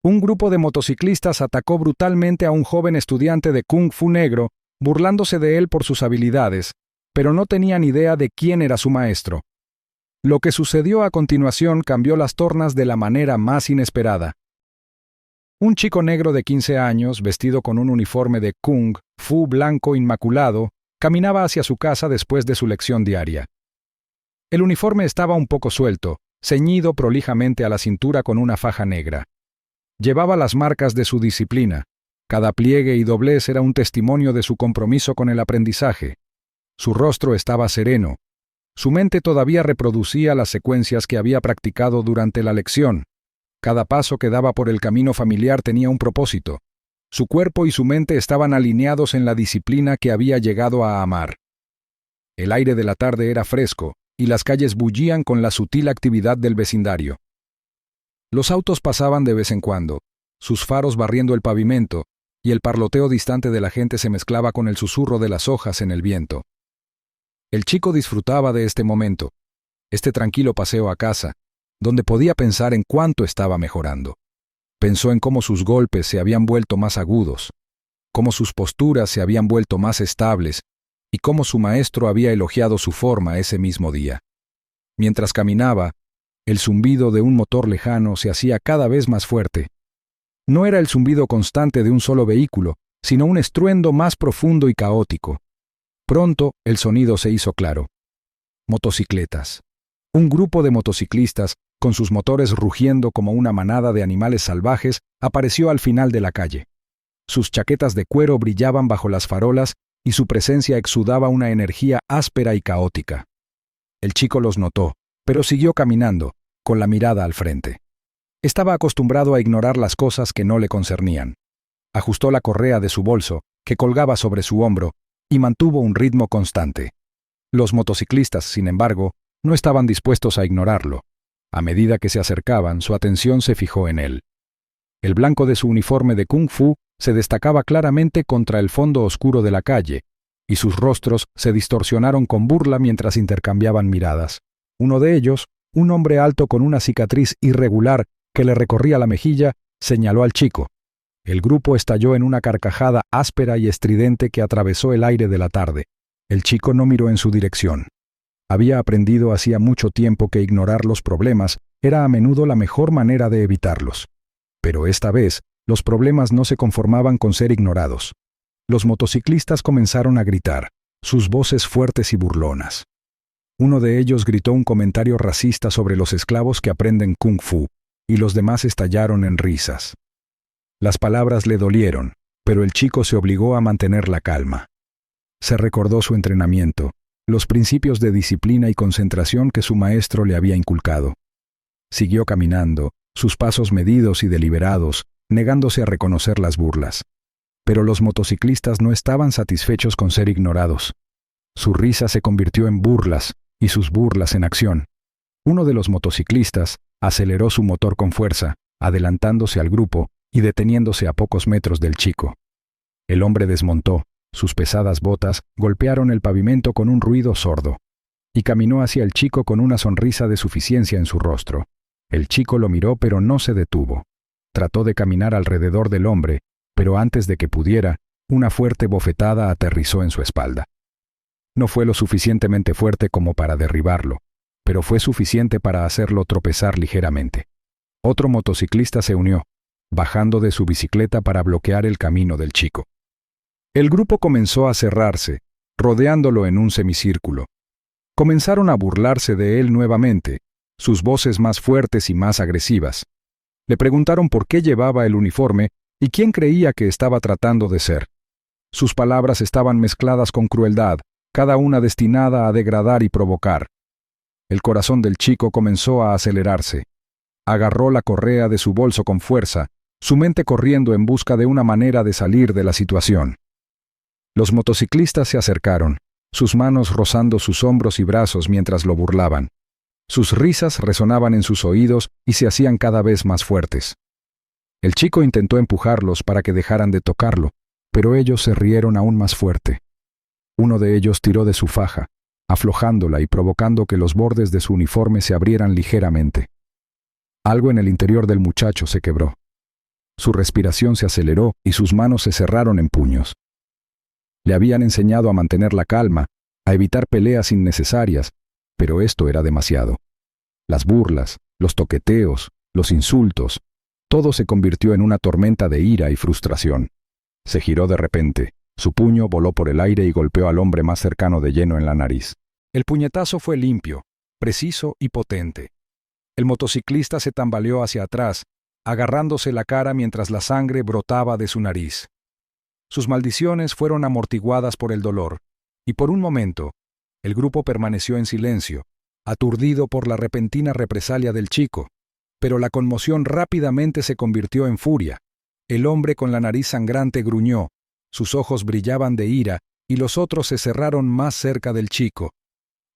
Un grupo de motociclistas atacó brutalmente a un joven estudiante de Kung Fu negro, burlándose de él por sus habilidades, pero no tenían idea de quién era su maestro. Lo que sucedió a continuación cambió las tornas de la manera más inesperada. Un chico negro de 15 años, vestido con un uniforme de Kung Fu blanco inmaculado, caminaba hacia su casa después de su lección diaria. El uniforme estaba un poco suelto, ceñido prolijamente a la cintura con una faja negra. Llevaba las marcas de su disciplina. Cada pliegue y doblez era un testimonio de su compromiso con el aprendizaje. Su rostro estaba sereno. Su mente todavía reproducía las secuencias que había practicado durante la lección. Cada paso que daba por el camino familiar tenía un propósito. Su cuerpo y su mente estaban alineados en la disciplina que había llegado a amar. El aire de la tarde era fresco, y las calles bullían con la sutil actividad del vecindario. Los autos pasaban de vez en cuando, sus faros barriendo el pavimento, y el parloteo distante de la gente se mezclaba con el susurro de las hojas en el viento. El chico disfrutaba de este momento, este tranquilo paseo a casa, donde podía pensar en cuánto estaba mejorando. Pensó en cómo sus golpes se habían vuelto más agudos, cómo sus posturas se habían vuelto más estables, y cómo su maestro había elogiado su forma ese mismo día. Mientras caminaba, el zumbido de un motor lejano se hacía cada vez más fuerte. No era el zumbido constante de un solo vehículo, sino un estruendo más profundo y caótico. Pronto el sonido se hizo claro. Motocicletas. Un grupo de motociclistas, con sus motores rugiendo como una manada de animales salvajes, apareció al final de la calle. Sus chaquetas de cuero brillaban bajo las farolas y su presencia exudaba una energía áspera y caótica. El chico los notó, pero siguió caminando, con la mirada al frente. Estaba acostumbrado a ignorar las cosas que no le concernían. Ajustó la correa de su bolso, que colgaba sobre su hombro, y mantuvo un ritmo constante. Los motociclistas, sin embargo, no estaban dispuestos a ignorarlo. A medida que se acercaban, su atención se fijó en él. El blanco de su uniforme de Kung Fu se destacaba claramente contra el fondo oscuro de la calle, y sus rostros se distorsionaron con burla mientras intercambiaban miradas. Uno de ellos, un hombre alto con una cicatriz irregular que le recorría la mejilla, señaló al chico. El grupo estalló en una carcajada áspera y estridente que atravesó el aire de la tarde. El chico no miró en su dirección. Había aprendido hacía mucho tiempo que ignorar los problemas era a menudo la mejor manera de evitarlos. Pero esta vez, los problemas no se conformaban con ser ignorados. Los motociclistas comenzaron a gritar, sus voces fuertes y burlonas. Uno de ellos gritó un comentario racista sobre los esclavos que aprenden Kung Fu, y los demás estallaron en risas. Las palabras le dolieron, pero el chico se obligó a mantener la calma. Se recordó su entrenamiento, los principios de disciplina y concentración que su maestro le había inculcado. Siguió caminando, sus pasos medidos y deliberados, negándose a reconocer las burlas. Pero los motociclistas no estaban satisfechos con ser ignorados. Su risa se convirtió en burlas, y sus burlas en acción. Uno de los motociclistas aceleró su motor con fuerza, adelantándose al grupo y deteniéndose a pocos metros del chico. El hombre desmontó, sus pesadas botas golpearon el pavimento con un ruido sordo, y caminó hacia el chico con una sonrisa de suficiencia en su rostro. El chico lo miró pero no se detuvo. Trató de caminar alrededor del hombre, pero antes de que pudiera, una fuerte bofetada aterrizó en su espalda. No fue lo suficientemente fuerte como para derribarlo, pero fue suficiente para hacerlo tropezar ligeramente. Otro motociclista se unió, bajando de su bicicleta para bloquear el camino del chico. El grupo comenzó a cerrarse, rodeándolo en un semicírculo. Comenzaron a burlarse de él nuevamente, sus voces más fuertes y más agresivas. Le preguntaron por qué llevaba el uniforme y quién creía que estaba tratando de ser. Sus palabras estaban mezcladas con crueldad, cada una destinada a degradar y provocar. El corazón del chico comenzó a acelerarse. Agarró la correa de su bolso con fuerza, su mente corriendo en busca de una manera de salir de la situación. Los motociclistas se acercaron, sus manos rozando sus hombros y brazos mientras lo burlaban. Sus risas resonaban en sus oídos y se hacían cada vez más fuertes. El chico intentó empujarlos para que dejaran de tocarlo, pero ellos se rieron aún más fuerte. Uno de ellos tiró de su faja, aflojándola y provocando que los bordes de su uniforme se abrieran ligeramente. Algo en el interior del muchacho se quebró. Su respiración se aceleró y sus manos se cerraron en puños. Le habían enseñado a mantener la calma, a evitar peleas innecesarias, pero esto era demasiado. Las burlas, los toqueteos, los insultos, todo se convirtió en una tormenta de ira y frustración. Se giró de repente, su puño voló por el aire y golpeó al hombre más cercano de lleno en la nariz. El puñetazo fue limpio, preciso y potente. El motociclista se tambaleó hacia atrás, agarrándose la cara mientras la sangre brotaba de su nariz. Sus maldiciones fueron amortiguadas por el dolor, y por un momento, el grupo permaneció en silencio, aturdido por la repentina represalia del chico, pero la conmoción rápidamente se convirtió en furia. El hombre con la nariz sangrante gruñó, sus ojos brillaban de ira y los otros se cerraron más cerca del chico.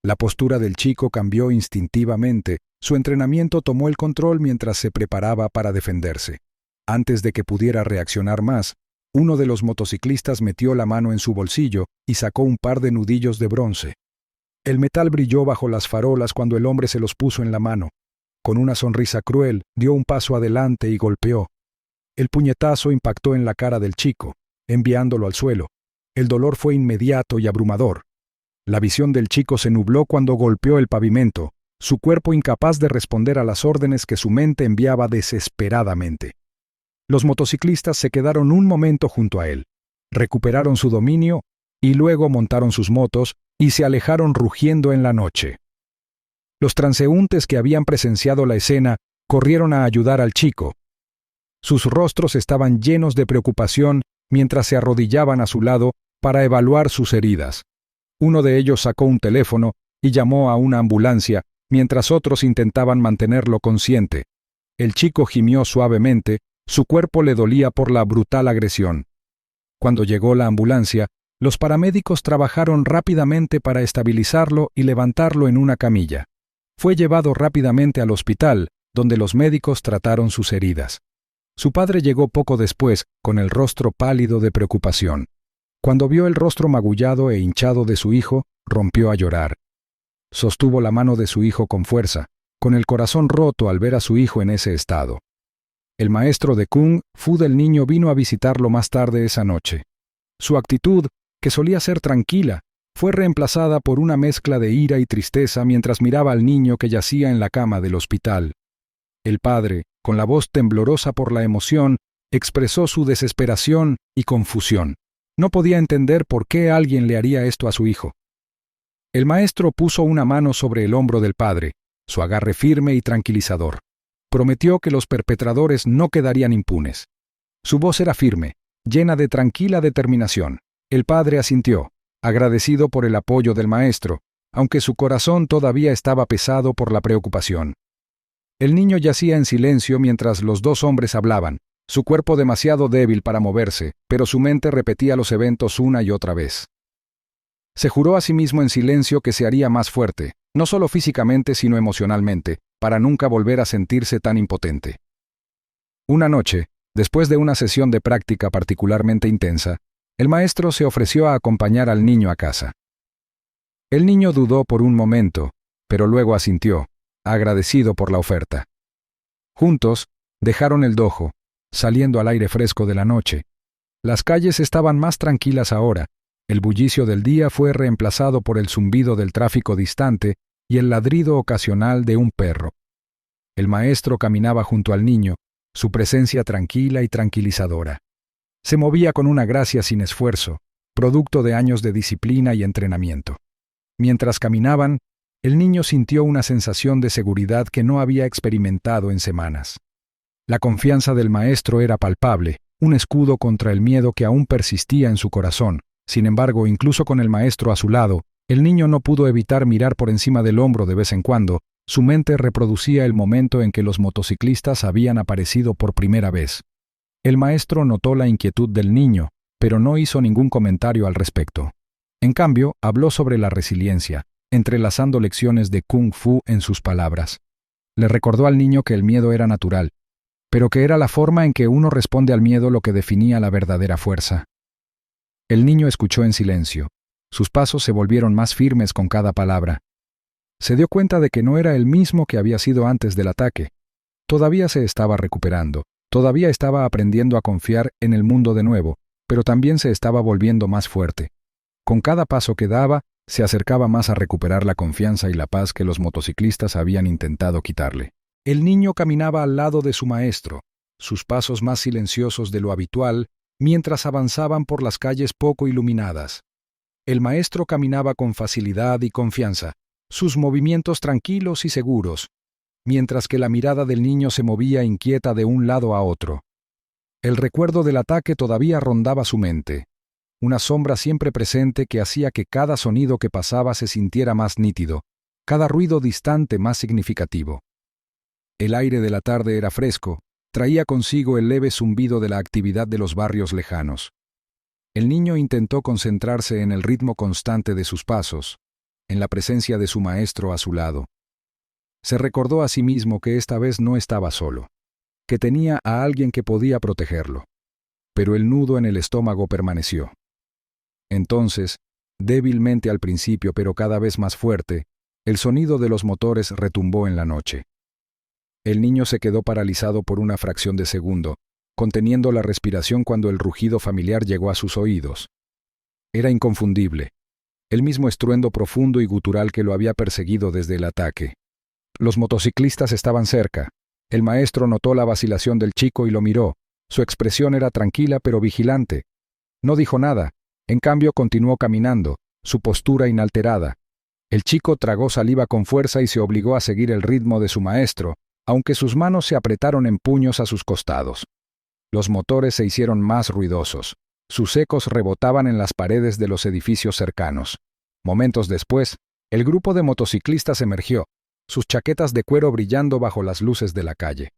La postura del chico cambió instintivamente, su entrenamiento tomó el control mientras se preparaba para defenderse. Antes de que pudiera reaccionar más, uno de los motociclistas metió la mano en su bolsillo y sacó un par de nudillos de bronce. El metal brilló bajo las farolas cuando el hombre se los puso en la mano. Con una sonrisa cruel, dio un paso adelante y golpeó. El puñetazo impactó en la cara del chico, enviándolo al suelo. El dolor fue inmediato y abrumador. La visión del chico se nubló cuando golpeó el pavimento, su cuerpo incapaz de responder a las órdenes que su mente enviaba desesperadamente. Los motociclistas se quedaron un momento junto a él, recuperaron su dominio y luego montaron sus motos y se alejaron rugiendo en la noche. Los transeúntes que habían presenciado la escena corrieron a ayudar al chico. Sus rostros estaban llenos de preocupación mientras se arrodillaban a su lado para evaluar sus heridas. Uno de ellos sacó un teléfono y llamó a una ambulancia, mientras otros intentaban mantenerlo consciente. El chico gimió suavemente, su cuerpo le dolía por la brutal agresión. Cuando llegó la ambulancia, los paramédicos trabajaron rápidamente para estabilizarlo y levantarlo en una camilla. Fue llevado rápidamente al hospital, donde los médicos trataron sus heridas. Su padre llegó poco después, con el rostro pálido de preocupación. Cuando vio el rostro magullado e hinchado de su hijo, rompió a llorar. Sostuvo la mano de su hijo con fuerza, con el corazón roto al ver a su hijo en ese estado. El maestro de Kung Fu del niño vino a visitarlo más tarde esa noche. Su actitud, que solía ser tranquila, fue reemplazada por una mezcla de ira y tristeza mientras miraba al niño que yacía en la cama del hospital. El padre, con la voz temblorosa por la emoción, expresó su desesperación y confusión. No podía entender por qué alguien le haría esto a su hijo. El maestro puso una mano sobre el hombro del padre, su agarre firme y tranquilizador. Prometió que los perpetradores no quedarían impunes. Su voz era firme, llena de tranquila determinación. El padre asintió, agradecido por el apoyo del maestro, aunque su corazón todavía estaba pesado por la preocupación. El niño yacía en silencio mientras los dos hombres hablaban, su cuerpo demasiado débil para moverse, pero su mente repetía los eventos una y otra vez. Se juró a sí mismo en silencio que se haría más fuerte, no solo físicamente sino emocionalmente, para nunca volver a sentirse tan impotente. Una noche, después de una sesión de práctica particularmente intensa, el maestro se ofreció a acompañar al niño a casa. El niño dudó por un momento, pero luego asintió, agradecido por la oferta. Juntos, dejaron el dojo, saliendo al aire fresco de la noche. Las calles estaban más tranquilas ahora, el bullicio del día fue reemplazado por el zumbido del tráfico distante y el ladrido ocasional de un perro. El maestro caminaba junto al niño, su presencia tranquila y tranquilizadora. Se movía con una gracia sin esfuerzo, producto de años de disciplina y entrenamiento. Mientras caminaban, el niño sintió una sensación de seguridad que no había experimentado en semanas. La confianza del maestro era palpable, un escudo contra el miedo que aún persistía en su corazón. Sin embargo, incluso con el maestro a su lado, el niño no pudo evitar mirar por encima del hombro de vez en cuando. Su mente reproducía el momento en que los motociclistas habían aparecido por primera vez. El maestro notó la inquietud del niño, pero no hizo ningún comentario al respecto. En cambio, habló sobre la resiliencia, entrelazando lecciones de Kung Fu en sus palabras. Le recordó al niño que el miedo era natural, pero que era la forma en que uno responde al miedo lo que definía la verdadera fuerza. El niño escuchó en silencio. Sus pasos se volvieron más firmes con cada palabra. Se dio cuenta de que no era el mismo que había sido antes del ataque. Todavía se estaba recuperando, Todavía estaba aprendiendo a confiar en el mundo de nuevo, pero también se estaba volviendo más fuerte. Con cada paso que daba, se acercaba más a recuperar la confianza y la paz que los motociclistas habían intentado quitarle. El niño caminaba al lado de su maestro, sus pasos más silenciosos de lo habitual, mientras avanzaban por las calles poco iluminadas. El maestro caminaba con facilidad y confianza, sus movimientos tranquilos y seguros, mientras que la mirada del niño se movía inquieta de un lado a otro. El recuerdo del ataque todavía rondaba su mente, una sombra siempre presente que hacía que cada sonido que pasaba se sintiera más nítido, cada ruido distante más significativo. El aire de la tarde era fresco, traía consigo el leve zumbido de la actividad de los barrios lejanos. El niño intentó concentrarse en el ritmo constante de sus pasos, en la presencia de su maestro a su lado. Se recordó a sí mismo que esta vez no estaba solo, que tenía a alguien que podía protegerlo. Pero el nudo en el estómago permaneció. Entonces, débilmente al principio pero cada vez más fuerte, el sonido de los motores retumbó en la noche. El niño se quedó paralizado por una fracción de segundo, conteniendo la respiración cuando el rugido familiar llegó a sus oídos. Era inconfundible, el mismo estruendo profundo y gutural que lo había perseguido desde el ataque. Los motociclistas estaban cerca. El maestro notó la vacilación del chico y lo miró. Su expresión era tranquila pero vigilante. No dijo nada, en cambio continuó caminando, su postura inalterada. El chico tragó saliva con fuerza y se obligó a seguir el ritmo de su maestro, aunque sus manos se apretaron en puños a sus costados. Los motores se hicieron más ruidosos. Sus ecos rebotaban en las paredes de los edificios cercanos. Momentos después, el grupo de motociclistas emergió, sus chaquetas de cuero brillando bajo las luces de la calle.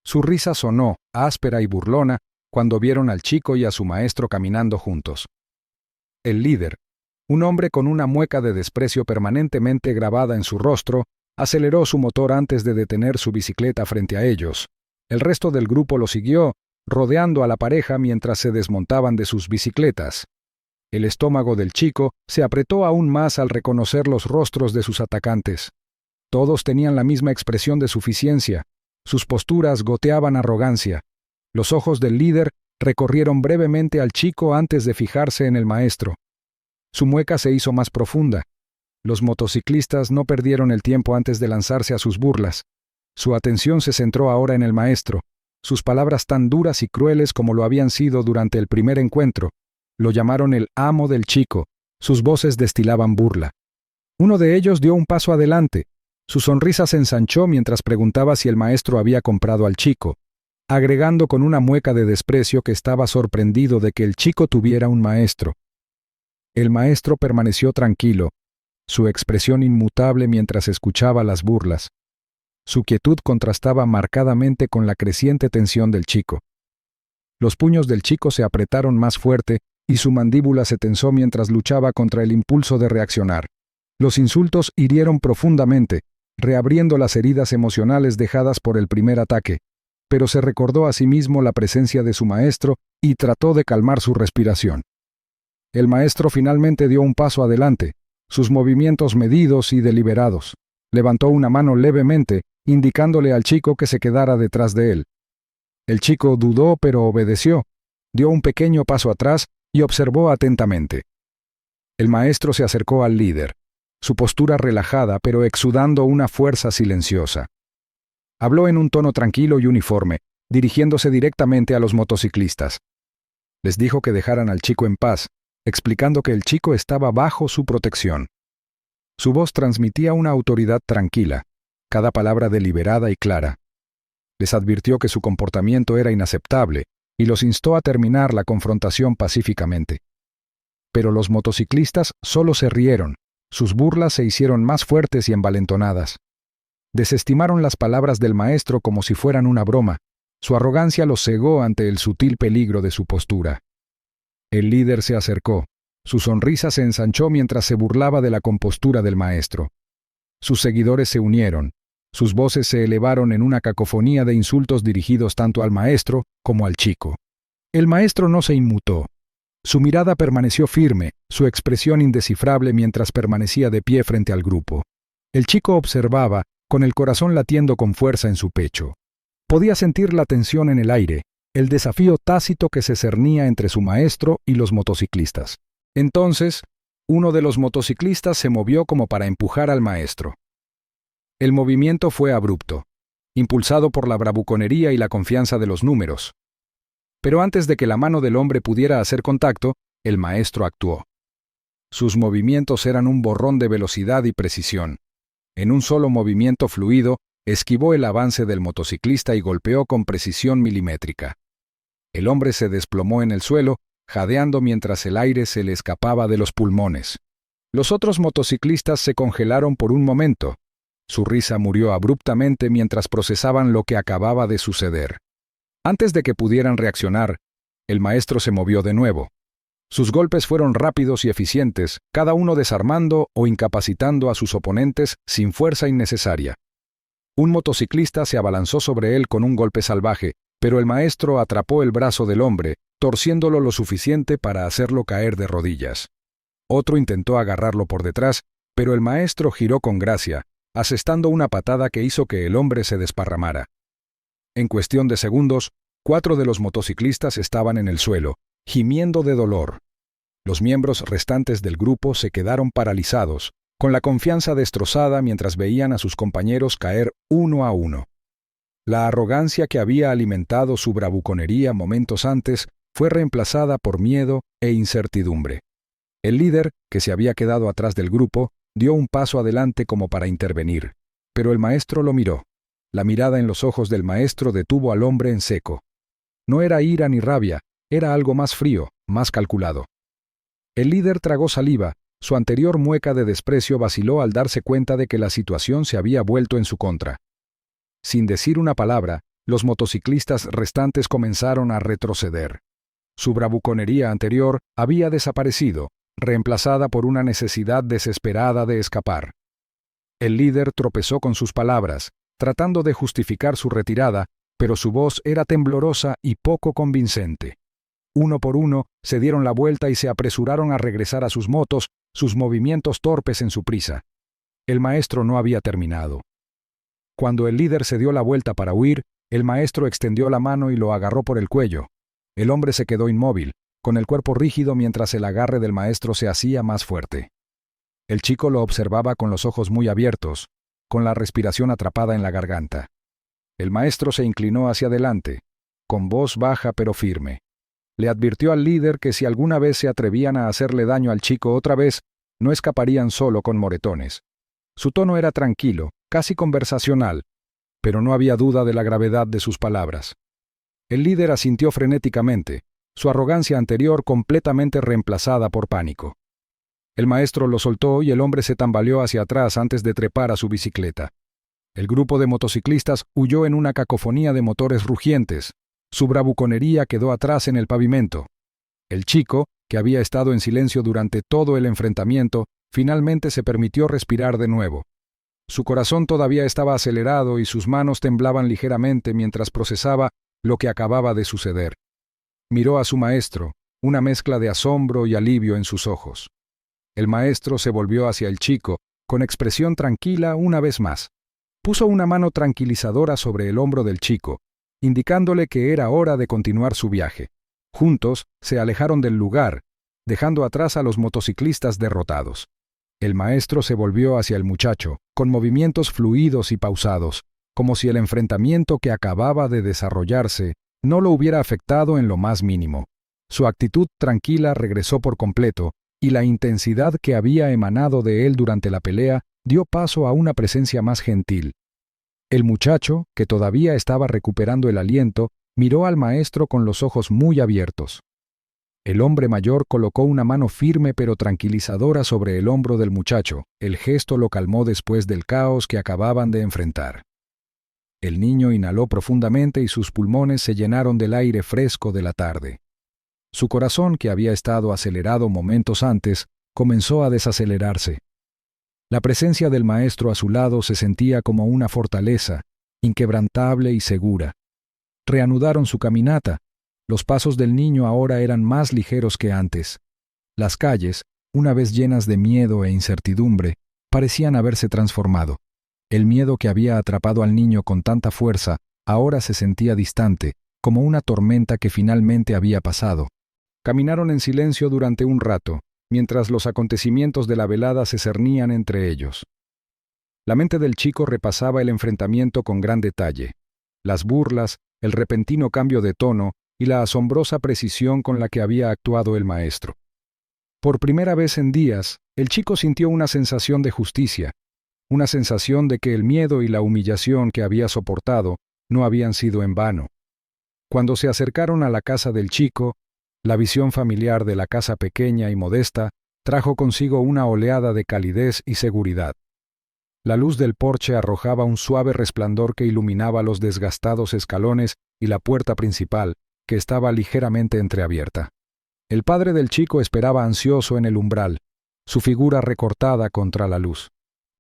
Su risa sonó, áspera y burlona, cuando vieron al chico y a su maestro caminando juntos. El líder, un hombre con una mueca de desprecio permanentemente grabada en su rostro, aceleró su motor antes de detener su bicicleta frente a ellos. El resto del grupo lo siguió, rodeando a la pareja mientras se desmontaban de sus bicicletas. El estómago del chico se apretó aún más al reconocer los rostros de sus atacantes. Todos tenían la misma expresión de suficiencia. Sus posturas goteaban arrogancia. Los ojos del líder recorrieron brevemente al chico antes de fijarse en el maestro. Su mueca se hizo más profunda. Los motociclistas no perdieron el tiempo antes de lanzarse a sus burlas. Su atención se centró ahora en el maestro. Sus palabras tan duras y crueles como lo habían sido durante el primer encuentro. Lo llamaron el amo del chico. Sus voces destilaban burla. Uno de ellos dio un paso adelante. Su sonrisa se ensanchó mientras preguntaba si el maestro había comprado al chico, agregando con una mueca de desprecio que estaba sorprendido de que el chico tuviera un maestro. El maestro permaneció tranquilo, su expresión inmutable mientras escuchaba las burlas. Su quietud contrastaba marcadamente con la creciente tensión del chico. Los puños del chico se apretaron más fuerte y su mandíbula se tensó mientras luchaba contra el impulso de reaccionar. Los insultos hirieron profundamente, reabriendo las heridas emocionales dejadas por el primer ataque, pero se recordó a sí mismo la presencia de su maestro y trató de calmar su respiración. El maestro finalmente dio un paso adelante, sus movimientos medidos y deliberados. Levantó una mano levemente, indicándole al chico que se quedara detrás de él. El chico dudó pero obedeció, dio un pequeño paso atrás y observó atentamente. El maestro se acercó al líder, su postura relajada pero exudando una fuerza silenciosa. Habló en un tono tranquilo y uniforme, dirigiéndose directamente a los motociclistas. Les dijo que dejaran al chico en paz, explicando que el chico estaba bajo su protección. Su voz transmitía una autoridad tranquila, cada palabra deliberada y clara. Les advirtió que su comportamiento era inaceptable y los instó a terminar la confrontación pacíficamente. Pero los motociclistas solo se rieron. Sus burlas se hicieron más fuertes y envalentonadas. Desestimaron las palabras del maestro como si fueran una broma. Su arrogancia los cegó ante el sutil peligro de su postura. El líder se acercó. Su sonrisa se ensanchó mientras se burlaba de la compostura del maestro. Sus seguidores se unieron. Sus voces se elevaron en una cacofonía de insultos dirigidos tanto al maestro como al chico. El maestro no se inmutó. Su mirada permaneció firme, su expresión indescifrable mientras permanecía de pie frente al grupo. El chico observaba, con el corazón latiendo con fuerza en su pecho. Podía sentir la tensión en el aire, el desafío tácito que se cernía entre su maestro y los motociclistas. Entonces, uno de los motociclistas se movió como para empujar al maestro. El movimiento fue abrupto, impulsado por la bravuconería y la confianza de los números. Pero antes de que la mano del hombre pudiera hacer contacto, el maestro actuó. Sus movimientos eran un borrón de velocidad y precisión. En un solo movimiento fluido, esquivó el avance del motociclista y golpeó con precisión milimétrica. El hombre se desplomó en el suelo, jadeando mientras el aire se le escapaba de los pulmones. Los otros motociclistas se congelaron por un momento. Su risa murió abruptamente mientras procesaban lo que acababa de suceder. Antes de que pudieran reaccionar, el maestro se movió de nuevo. Sus golpes fueron rápidos y eficientes, cada uno desarmando o incapacitando a sus oponentes sin fuerza innecesaria. Un motociclista se abalanzó sobre él con un golpe salvaje, pero el maestro atrapó el brazo del hombre, torciéndolo lo suficiente para hacerlo caer de rodillas. Otro intentó agarrarlo por detrás, pero el maestro giró con gracia, asestando una patada que hizo que el hombre se desparramara. En cuestión de segundos, 4 de los motociclistas estaban en el suelo, gimiendo de dolor. Los miembros restantes del grupo se quedaron paralizados, con la confianza destrozada mientras veían a sus compañeros caer uno a uno. La arrogancia que había alimentado su bravuconería momentos antes fue reemplazada por miedo e incertidumbre. El líder, que se había quedado atrás del grupo, dio un paso adelante como para intervenir, pero el maestro lo miró. La mirada en los ojos del maestro detuvo al hombre en seco. No era ira ni rabia, era algo más frío, más calculado. El líder tragó saliva, su anterior mueca de desprecio vaciló al darse cuenta de que la situación se había vuelto en su contra. Sin decir una palabra, los motociclistas restantes comenzaron a retroceder. Su bravuconería anterior había desaparecido, reemplazada por una necesidad desesperada de escapar. El líder tropezó con sus palabras, tratando de justificar su retirada, pero su voz era temblorosa y poco convincente. Uno por uno, se dieron la vuelta y se apresuraron a regresar a sus motos, sus movimientos torpes en su prisa. El maestro no había terminado. Cuando el líder se dio la vuelta para huir, el maestro extendió la mano y lo agarró por el cuello. El hombre se quedó inmóvil, con el cuerpo rígido mientras el agarre del maestro se hacía más fuerte. El chico lo observaba con los ojos muy abiertos, con la respiración atrapada en la garganta. El maestro se inclinó hacia adelante, con voz baja pero firme. Le advirtió al líder que si alguna vez se atrevían a hacerle daño al chico otra vez, no escaparían solo con moretones. Su tono era tranquilo, casi conversacional, pero no había duda de la gravedad de sus palabras. El líder asintió frenéticamente, su arrogancia anterior completamente reemplazada por pánico. El maestro lo soltó y el hombre se tambaleó hacia atrás antes de trepar a su bicicleta. El grupo de motociclistas huyó en una cacofonía de motores rugientes. Su bravuconería quedó atrás en el pavimento. El chico, que había estado en silencio durante todo el enfrentamiento, finalmente se permitió respirar de nuevo. Su corazón todavía estaba acelerado y sus manos temblaban ligeramente mientras procesaba lo que acababa de suceder. Miró a su maestro, una mezcla de asombro y alivio en sus ojos. El maestro se volvió hacia el chico, con expresión tranquila una vez más. Puso una mano tranquilizadora sobre el hombro del chico, indicándole que era hora de continuar su viaje. Juntos se alejaron del lugar, dejando atrás a los motociclistas derrotados. El maestro se volvió hacia el muchacho, con movimientos fluidos y pausados, como si el enfrentamiento que acababa de desarrollarse no lo hubiera afectado en lo más mínimo. Su actitud tranquila regresó por completo, y la intensidad que había emanado de él durante la pelea dio paso a una presencia más gentil. El muchacho, que todavía estaba recuperando el aliento, miró al maestro con los ojos muy abiertos. El hombre mayor colocó una mano firme pero tranquilizadora sobre el hombro del muchacho. El gesto lo calmó después del caos que acababan de enfrentar. El niño inhaló profundamente y sus pulmones se llenaron del aire fresco de la tarde. Su corazón, que había estado acelerado momentos antes, comenzó a desacelerarse. La presencia del maestro a su lado se sentía como una fortaleza, inquebrantable y segura. Reanudaron su caminata. Los pasos del niño ahora eran más ligeros que antes. Las calles, una vez llenas de miedo e incertidumbre, parecían haberse transformado. El miedo que había atrapado al niño con tanta fuerza ahora se sentía distante, como una tormenta que finalmente había pasado. Caminaron en silencio durante un rato, mientras los acontecimientos de la velada se cernían entre ellos. La mente del chico repasaba el enfrentamiento con gran detalle. Las burlas, el repentino cambio de tono y la asombrosa precisión con la que había actuado el maestro. Por primera vez en días, el chico sintió una sensación de justicia, una sensación de que el miedo y la humillación que había soportado no habían sido en vano. Cuando se acercaron a la casa del chico, la visión familiar de la casa pequeña y modesta trajo consigo una oleada de calidez y seguridad. La luz del porche arrojaba un suave resplandor que iluminaba los desgastados escalones y la puerta principal, que estaba ligeramente entreabierta. El padre del chico esperaba ansioso en el umbral, su figura recortada contra la luz.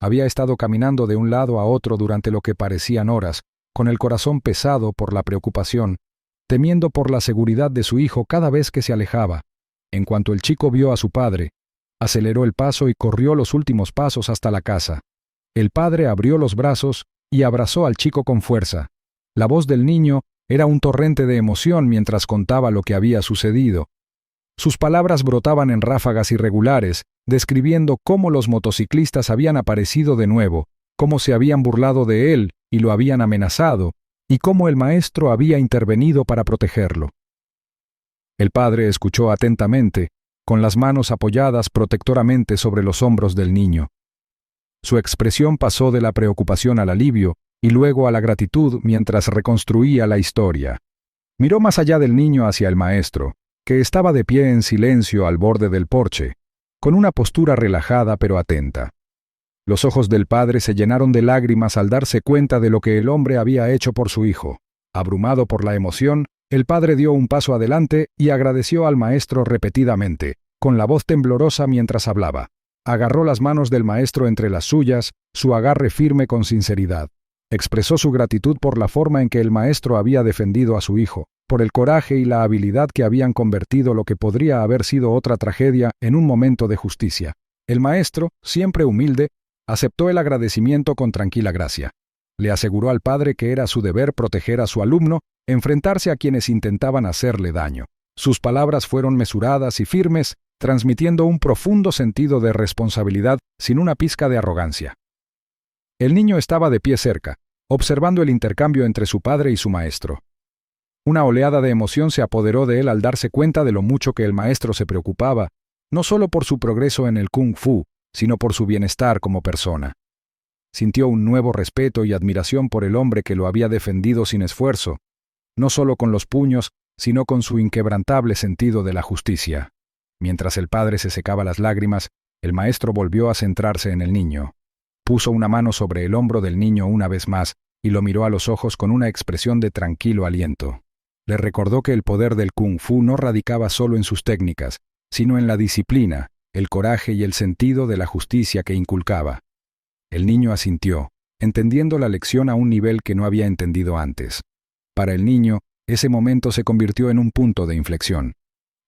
Había estado caminando de un lado a otro durante lo que parecían horas, con el corazón pesado por la preocupación, temiendo por la seguridad de su hijo cada vez que se alejaba. En cuanto el chico vio a su padre, aceleró el paso y corrió los últimos pasos hasta la casa. El padre abrió los brazos y abrazó al chico con fuerza. La voz del niño era un torrente de emoción mientras contaba lo que había sucedido. Sus palabras brotaban en ráfagas irregulares, describiendo cómo los motociclistas habían aparecido de nuevo, cómo se habían burlado de él y lo habían amenazado, y cómo el maestro había intervenido para protegerlo. El padre escuchó atentamente, con las manos apoyadas protectoramente sobre los hombros del niño. Su expresión pasó de la preocupación al alivio y luego a la gratitud mientras reconstruía la historia. Miró más allá del niño hacia el maestro, que estaba de pie en silencio al borde del porche, con una postura relajada pero atenta. Los ojos del padre se llenaron de lágrimas al darse cuenta de lo que el hombre había hecho por su hijo. Abrumado por la emoción, el padre dio un paso adelante y agradeció al maestro repetidamente, con la voz temblorosa mientras hablaba. Agarró las manos del maestro entre las suyas, su agarre firme con sinceridad. Expresó su gratitud por la forma en que el maestro había defendido a su hijo, por el coraje y la habilidad que habían convertido lo que podría haber sido otra tragedia en un momento de justicia. El maestro, siempre humilde, aceptó el agradecimiento con tranquila gracia. Le aseguró al padre que era su deber proteger a su alumno, enfrentarse a quienes intentaban hacerle daño. Sus palabras fueron mesuradas y firmes, transmitiendo un profundo sentido de responsabilidad sin una pizca de arrogancia. El niño estaba de pie cerca, observando el intercambio entre su padre y su maestro. Una oleada de emoción se apoderó de él al darse cuenta de lo mucho que el maestro se preocupaba, no solo por su progreso en el kung fu, sino por su bienestar como persona. Sintió un nuevo respeto y admiración por el hombre que lo había defendido sin esfuerzo, no solo con los puños, sino con su inquebrantable sentido de la justicia. Mientras el padre se secaba las lágrimas, el maestro volvió a centrarse en el niño. Puso una mano sobre el hombro del niño una vez más y lo miró a los ojos con una expresión de tranquilo aliento. Le recordó que el poder del kung fu no radicaba solo en sus técnicas, sino en la disciplina, el coraje y el sentido de la justicia que inculcaba. El niño asintió, entendiendo la lección a un nivel que no había entendido antes. Para el niño, ese momento se convirtió en un punto de inflexión.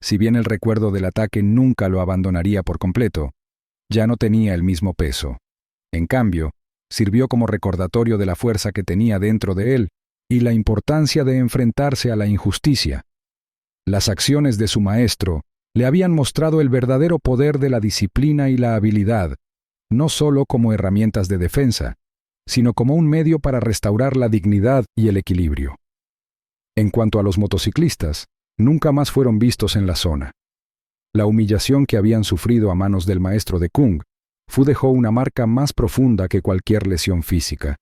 Si bien el recuerdo del ataque nunca lo abandonaría por completo, ya no tenía el mismo peso. En cambio, sirvió como recordatorio de la fuerza que tenía dentro de él y la importancia de enfrentarse a la injusticia. Las acciones de su maestro le habían mostrado el verdadero poder de la disciplina y la habilidad, no solo como herramientas de defensa, sino como un medio para restaurar la dignidad y el equilibrio. En cuanto a los motociclistas, nunca más fueron vistos en la zona. La humillación que habían sufrido a manos del maestro de Kung Fu dejó una marca más profunda que cualquier lesión física.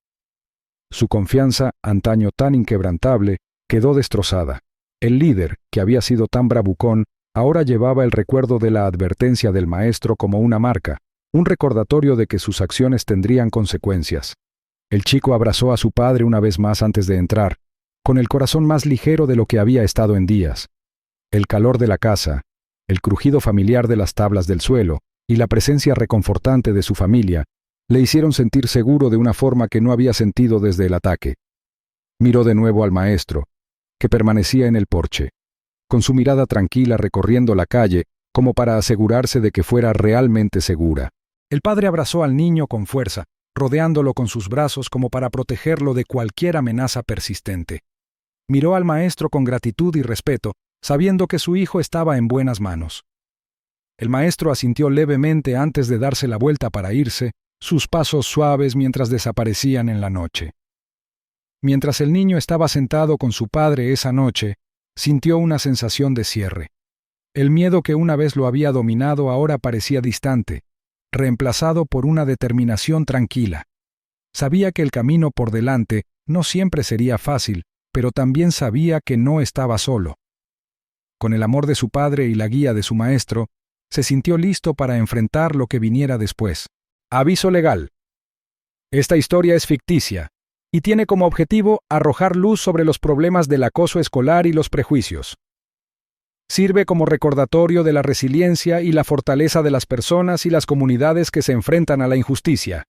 Su confianza, antaño tan inquebrantable, quedó destrozada. El líder, que había sido tan bravucón, ahora llevaba el recuerdo de la advertencia del maestro como una marca, un recordatorio de que sus acciones tendrían consecuencias. El chico abrazó a su padre una vez más antes de entrar, con el corazón más ligero de lo que había estado en días. El calor de la casa, el crujido familiar de las tablas del suelo y la presencia reconfortante de su familia le hicieron sentir seguro de una forma que no había sentido desde el ataque. Miró de nuevo al maestro, que permanecía en el porche, con su mirada tranquila recorriendo la calle como para asegurarse de que fuera realmente segura. El padre abrazó al niño con fuerza, rodeándolo con sus brazos como para protegerlo de cualquier amenaza persistente. Miró al maestro con gratitud y respeto, sabiendo que su hijo estaba en buenas manos. El maestro asintió levemente antes de darse la vuelta para irse, sus pasos suaves mientras desaparecían en la noche. Mientras el niño estaba sentado con su padre esa noche, sintió una sensación de cierre. El miedo que una vez lo había dominado ahora parecía distante, reemplazado por una determinación tranquila. Sabía que el camino por delante no siempre sería fácil, pero también sabía que no estaba solo. Con el amor de su padre y la guía de su maestro, se sintió listo para enfrentar lo que viniera después. Aviso legal. Esta historia es ficticia y tiene como objetivo arrojar luz sobre los problemas del acoso escolar y los prejuicios. Sirve como recordatorio de la resiliencia y la fortaleza de las personas y las comunidades que se enfrentan a la injusticia.